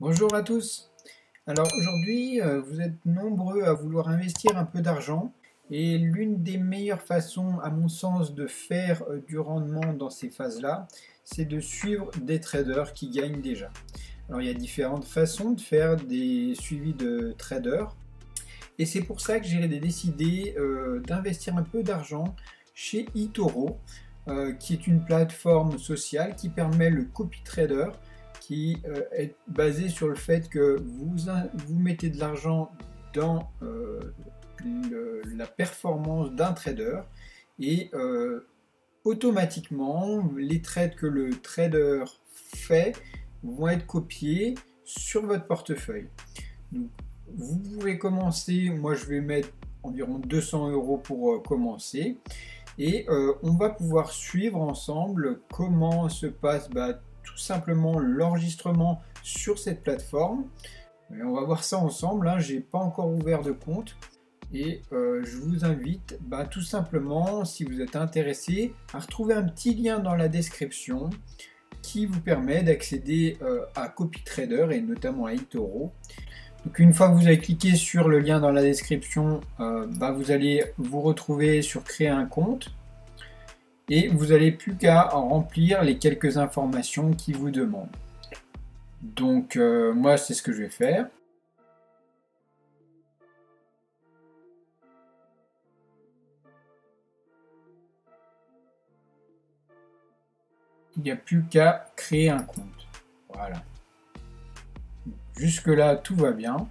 Bonjour à tous. Alors aujourd'hui, vous êtes nombreux à vouloir investir un peu d'argent et l'une des meilleures façons, à mon sens, de faire du rendement dans ces phases-là, c'est de suivre des traders qui gagnent déjà. Alors il y a différentes façons de faire des suivis de traders et c'est pour ça que j'ai décidé d'investir un peu d'argent chez eToro, qui est une plateforme sociale qui permet le copy trader qui est basé sur le fait que vous mettez de l'argent dans la performance d'un trader et automatiquement les trades que le trader fait vont être copiés sur votre portefeuille. Donc, vous pouvez commencer, moi je vais mettre environ 200 € pour commencer et on va pouvoir suivre ensemble comment se passe tout simplement l'enregistrement sur cette plateforme. Et on va voir ça ensemble, hein. J'ai pas encore ouvert de compte et je vous invite tout simplement, si vous êtes intéressé, à retrouver un petit lien dans la description qui vous permet d'accéder à CopyTrader et notamment à eToro. Donc une fois que vous avez cliqué sur le lien dans la description, vous allez vous retrouver sur créer un compte et vous n'avez plus qu'à remplir les quelques informations qu'il vous demande. Donc moi c'est ce que je vais faire. Il n'y a plus qu'à créer un compte. Voilà. Jusque là tout va bien.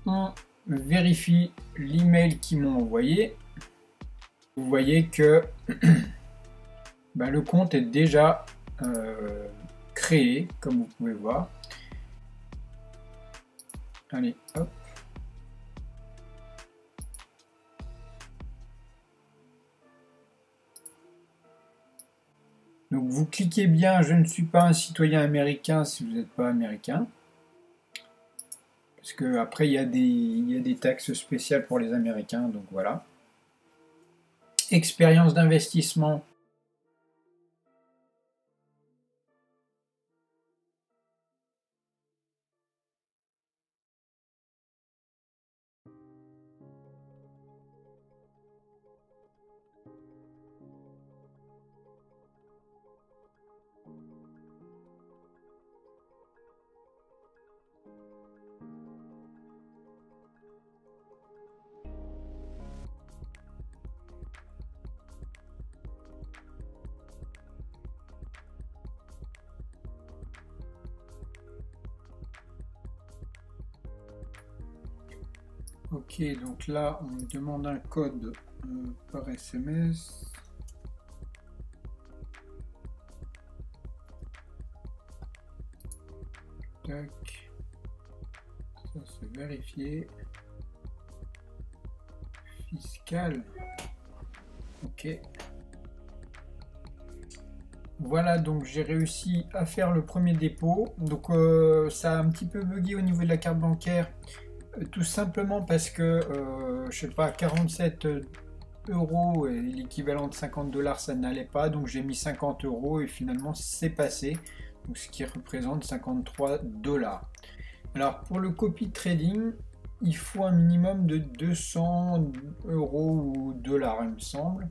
On vérifie l'email qu'ils m'ont envoyé. Vous voyez que le compte est déjà créé, comme vous pouvez voir. Allez, hop. Donc vous cliquez bien, je ne suis pas un citoyen américain si vous n'êtes pas américain. Parce que après il y a des taxes spéciales pour les Américains, donc voilà. Expérience d'investissement. Ok, donc là on me demande un code par SMS. Tac. Ça c'est vérifié. Fiscal. Ok. Voilà, donc j'ai réussi à faire le premier dépôt. Donc ça a un petit peu bugué au niveau de la carte bancaire. Tout simplement parce que, je sais pas, 47 € et l'équivalent de 50 $, ça n'allait pas. Donc j'ai mis 50 € et finalement c'est passé. Donc ce qui représente 53 $. Alors pour le copy trading, il faut un minimum de 200 € ou dollars, il me semble.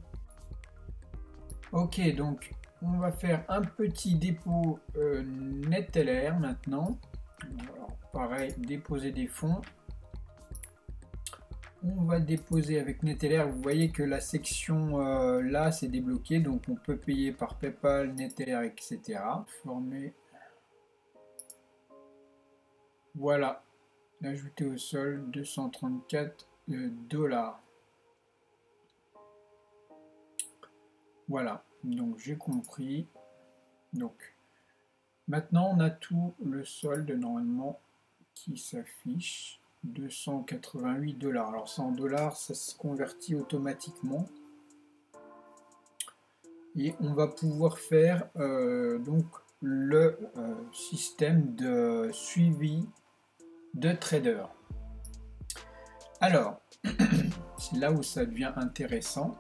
Ok, donc on va faire un petit dépôt NetLR maintenant. Alors, pareil, déposer des fonds. On va déposer avec NetLR. Vous voyez que la section là c'est débloqué, donc on peut payer par PayPal, NetLR, etc. Former. Voilà. Ajouter au solde 234 $. Voilà. Donc j'ai compris. Donc maintenant on a tout le solde normalement qui s'affiche. 288 $. Alors ça en dollars, ça se convertit automatiquement. Et on va pouvoir faire donc le système de suivi de trader. Alors, c'est là où ça devient intéressant.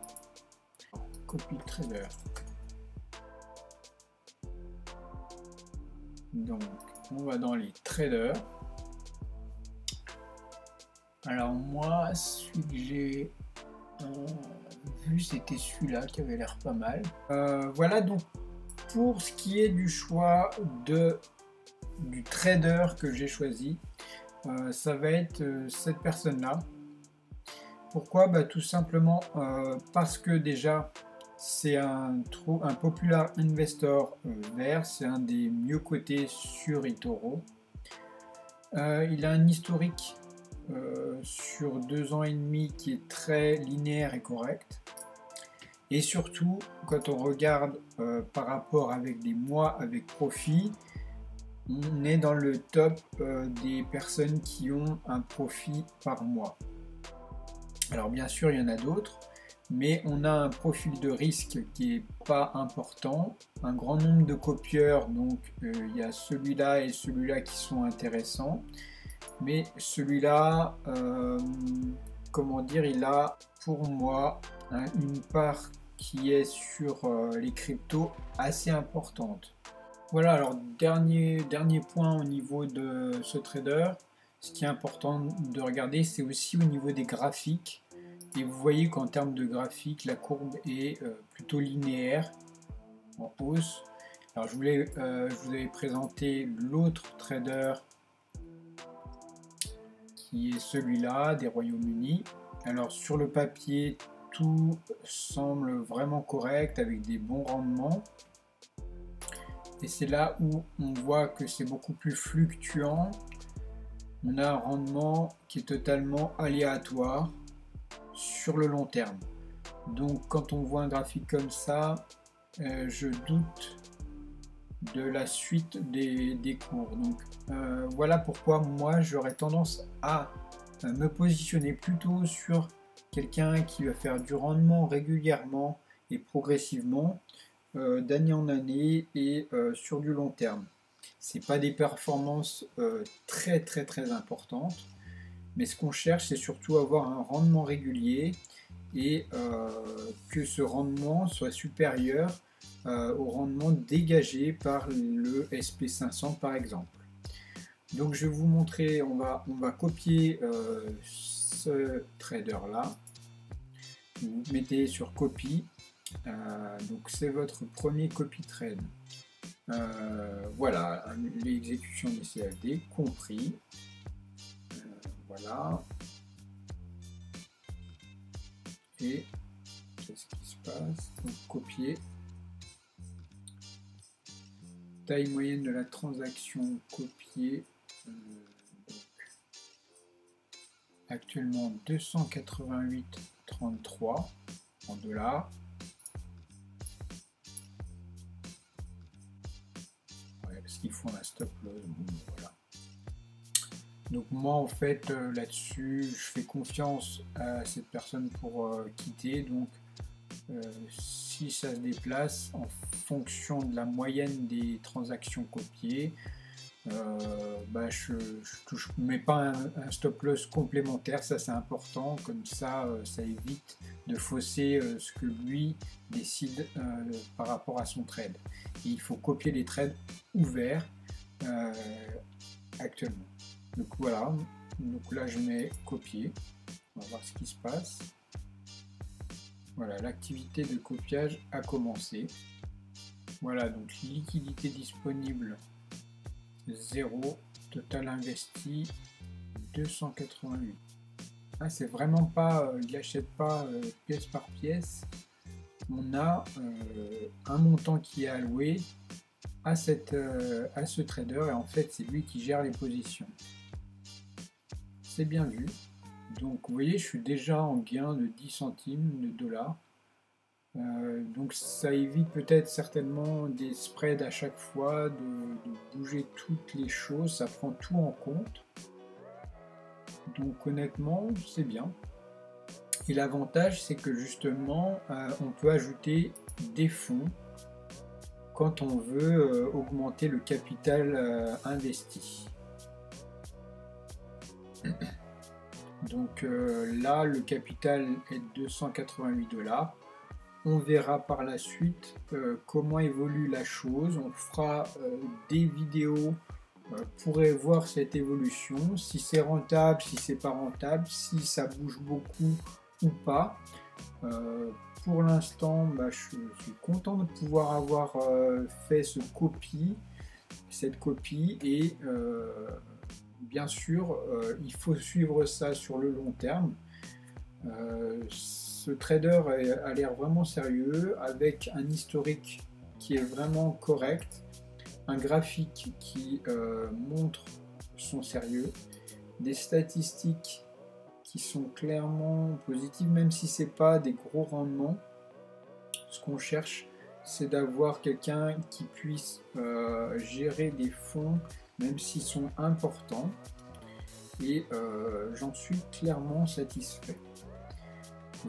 Copy trader. Donc on va dans les traders. Alors moi, celui que j'ai vu, c'était celui-là qui avait l'air pas mal. Voilà, donc pour ce qui est du choix du trader que j'ai choisi, ça va être cette personne-là. Pourquoi? Tout simplement parce que déjà c'est un Popular Investor vert, c'est un des mieux cotés sur eToro. Il a un historique sur 2 ans et demi qui est très linéaire et correct. Et surtout, quand on regarde par rapport avec des mois avec profit, on est dans le top des personnes qui ont un profit par mois. Alors bien sûr, il y en a d'autres, mais on a un profil de risque qui n'est pas important, un grand nombre de copieurs, donc il y a celui-là et celui-là qui sont intéressants, mais celui-là, comment dire, il a pour moi une part qui est sur les cryptos assez importante. Voilà, alors dernier point au niveau de ce trader. Ce qui est important de regarder, c'est aussi au niveau des graphiques. Et vous voyez qu'en termes de graphique, la courbe est plutôt linéaire, en hausse. Alors je vous avais présenté l'autre trader qui est celui-là, des Royaumes-Unis. Alors sur le papier, tout semble vraiment correct, avec des bons rendements. Et c'est là où on voit que c'est beaucoup plus fluctuant. On a un rendement qui est totalement aléatoire sur le long terme. Donc quand on voit un graphique comme ça, je doute de la suite des cours. Donc voilà pourquoi moi j'aurais tendance à me positionner plutôt sur quelqu'un qui va faire du rendement régulièrement et progressivement d'année en année et sur du long terme. C'est pas des performances très importantes, mais ce qu'on cherche, c'est surtout avoir un rendement régulier et que ce rendement soit supérieur au rendement dégagé par le SP500 par exemple. Donc je vais vous montrer, on va copier ce trader là. Vous mettez sur copie, donc c'est votre premier copy trade. Voilà, l'exécution des CFD compris. Voilà. Et qu'est-ce qui se passe? Donc copier. Taille moyenne de la transaction copier. Actuellement 288,33 en dollars. Ouais, parce qu'il faut un stop loss. Bon, voilà. Donc moi en fait là-dessus je fais confiance à cette personne pour quitter. Donc si ça se déplace en fonction de la moyenne des transactions copiées, je ne mets pas un stop loss complémentaire, ça c'est important, comme ça ça évite de fausser ce que lui décide par rapport à son trade. Et il faut copier les trades ouverts actuellement. Donc voilà, donc là je mets copier, on va voir ce qui se passe. Voilà, l'activité de copiage a commencé. Voilà, donc liquidité disponible 0, total investi 288. Ah, c'est vraiment pas, il n'achète pas pièce par pièce. On a un montant qui est alloué à ce trader et en fait c'est lui qui gère les positions. C'est bien vu. Donc vous voyez, je suis déjà en gain de 10 centimes de dollars. Donc ça évite peut-être certainement des spreads à chaque fois, de bouger toutes les choses, ça prend tout en compte. Donc honnêtement, c'est bien. Et l'avantage, c'est que justement, on peut ajouter des fonds quand on veut augmenter le capital investi. Donc là, le capital est de 288 $. on verra par la suite comment évolue la chose. On fera des vidéos pour voir cette évolution, si c'est rentable, si c'est pas rentable, si ça bouge beaucoup ou pas. Pour l'instant, je suis content de pouvoir avoir fait cette copie et bien sûr, il faut suivre ça sur le long terme. Ce trader a l'air vraiment sérieux, avec un historique qui est vraiment correct, un graphique qui montre son sérieux, des statistiques qui sont clairement positives, même si c'est pas des gros rendements. Ce qu'on cherche, c'est d'avoir quelqu'un qui puisse gérer des fonds, même s'ils sont importants, et j'en suis clairement satisfait.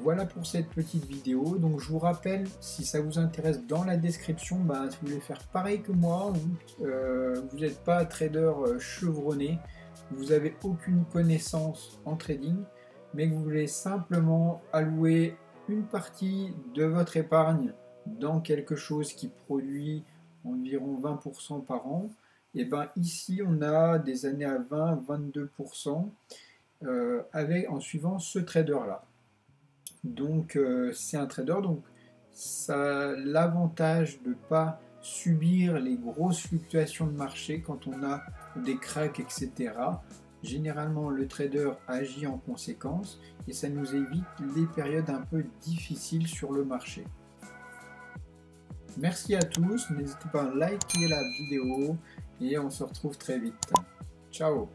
Voilà pour cette petite vidéo. Donc je vous rappelle, si ça vous intéresse, dans la description, si vous voulez faire pareil que moi, vous n'êtes pas trader chevronné, vous n'avez aucune connaissance en trading, mais que vous voulez simplement allouer une partie de votre épargne dans quelque chose qui produit environ 20% par an, et ici on a des années à 20-22% en suivant ce trader là. Donc c'est un trader, donc ça a l'avantage de ne pas subir les grosses fluctuations de marché quand on a des cracks, etc. Généralement le trader agit en conséquence et ça nous évite les périodes un peu difficiles sur le marché. Merci à tous, n'hésitez pas à liker la vidéo et on se retrouve très vite. Ciao!